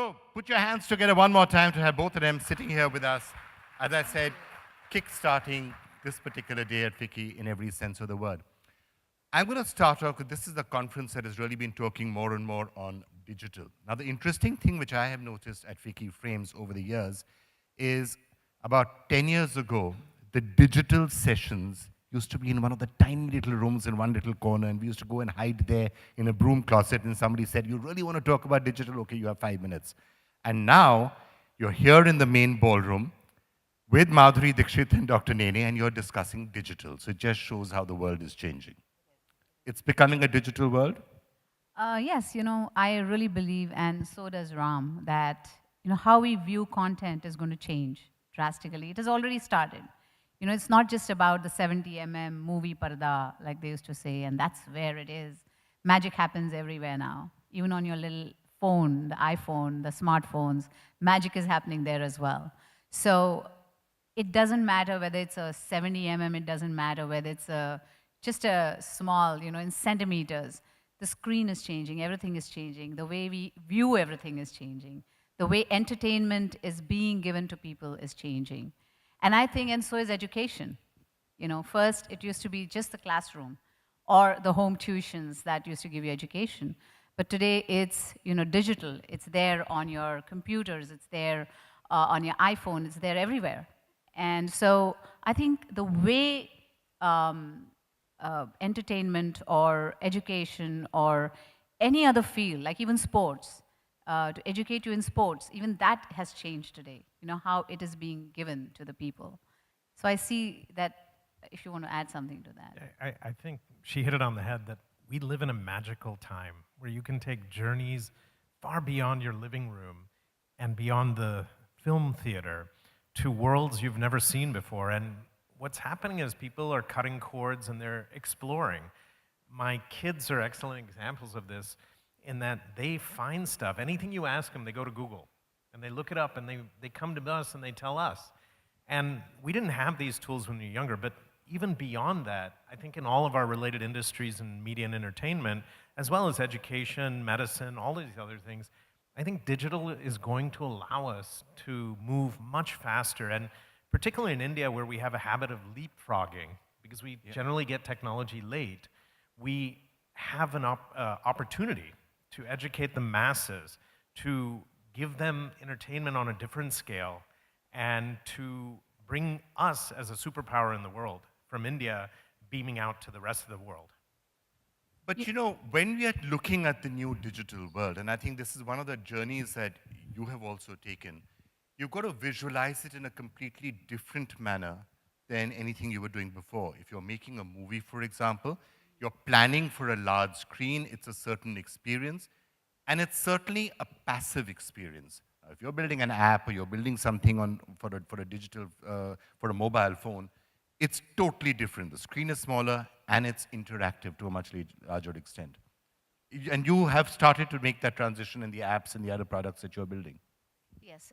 So put your hands together one more time to have both of them sitting here with us. As I said, kick-starting this particular day at FICCI in every sense of the word. I'm going to start off with, this is the conference that has really been talking more and more on digital. Now, the interesting thing which I have noticed at FICCI Frames over the years is about 10 years ago, the digital sessions used to be in one of the tiny little rooms in one little corner, and we used to go and hide there in a broom closet, and somebody said, you really want to talk about digital? Okay, you have 5 minutes. And now, you're here in the main ballroom with Madhuri Dixit and Dr. Nene, and you're discussing digital. So it just shows how the world is changing. It's becoming a digital world? Yes, I really believe, and so does Ram, that how we view content is going to change drastically. It has already started. It's not just about the 70 movie parda, like they used to say, and that's where it is. Magic happens everywhere now. Even on your little phone, the iPhone, the smartphones, magic is happening there as well. So it doesn't matter whether it's a 70 it doesn't matter whether it's just a small, in centimeters. The screen is changing, everything is changing. The way we view everything is changing. The way entertainment is being given to people is changing. And I think, and so is education. First it used to be just the classroom or the home tuitions that used to give you education. But today it's, digital. It's there on your computers, it's there on your iPhone, it's there everywhere. And so I think the way entertainment or education or any other field, like even sports, to educate you in sports, even that has changed today, how it is being given to the people. So I see that, if you want to add something to that. I think she hit it on the head that we live in a magical time where you can take journeys far beyond your living room and beyond the film theater to worlds you've never seen before. And what's happening is people are cutting cords and they're exploring. My kids are excellent examples of this in that they find stuff. Anything you ask them, they go to Google and they look it up and they come to us and they tell us. And we didn't have these tools when we were younger, but even beyond that, I think in all of our related industries in media and entertainment, as well as education, medicine, all these other things, I think digital is going to allow us to move much faster. And particularly in India, where we have a habit of leapfrogging, because we generally get technology late, we have an opportunity to educate the masses, to give them entertainment on a different scale, and to bring us as a superpower in the world from India beaming out to the rest of the world. But when we are looking at the new digital world, and I think this is one of the journeys that you have also taken, you've got to visualize it in a completely different manner than anything you were doing before. If you're making a movie, for example, you're planning for a large screen, it's a certain experience, and it's certainly a passive experience. If you're building an app or you're building something for a digital, for a mobile phone, it's totally different. The screen is smaller and it's interactive to a much larger extent. And you have started to make that transition in the apps and the other products that you're building. Yes.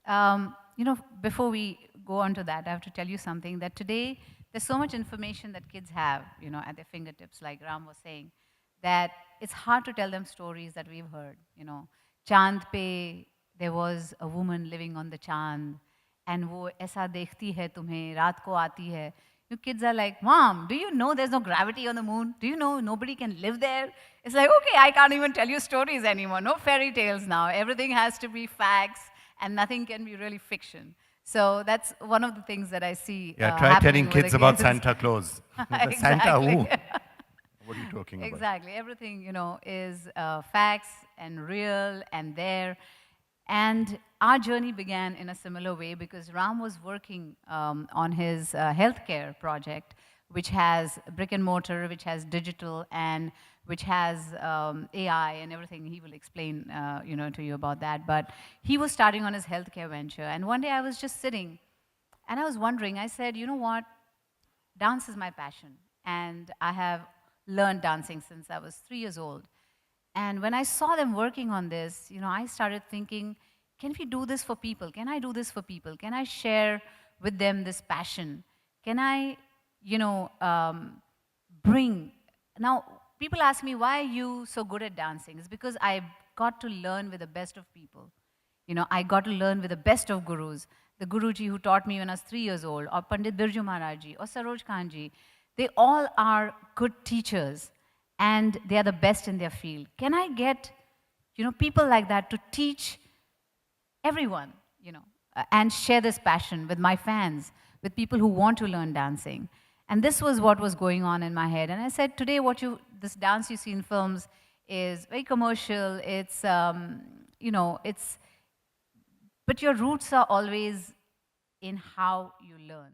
Before we go on to that, I have to tell you something, that today there's so much information that kids have, at their fingertips, like Ram was saying, that it's hard to tell them stories that we've heard. Chand pe, there was a woman living on the Chand, and wo aisa dekhti hai tumhe, raat ko aati hai. Kids are like, Mom, do you know there's no gravity on the moon? Do you know nobody can live there? It's like, okay, I can't even tell you stories anymore. No fairy tales now. Everything has to be facts, and nothing can be really fiction. So that's one of the things that I see. Yeah, try telling kids about Santa Claus. Exactly. Santa who? What are you talking about? Exactly. Everything, is facts and real and there. And our journey began in a similar way because Ram was working on his healthcare project, which has brick and mortar, which has digital, and which has AI and everything. He will explain, to you about that. But he was starting on his healthcare venture. And one day I was just sitting, and I was wondering. I said, you know what? Dance is my passion, and I have learned dancing since I was 3 years old. And when I saw them working on this, I started thinking, can we do this for people? Can I do this for people? Can I share with them this passion? Can I, bring... Now, people ask me, why are you so good at dancing? It's because I got to learn with the best of people. You know, I got to learn with the best of gurus. The Guruji who taught me when I was 3 years old, or Pandit Birju Maharaj Ji, or Saroj Khan Ji, they all are good teachers, and they are the best in their field. Can I get, you know, people like that to teach everyone, you know, and share this passion with my fans, with people who want to learn dancing? And this was what was going on in my head. And I said, today, this dance you see in films is very commercial. It's, you know, but your roots are always in how you learn.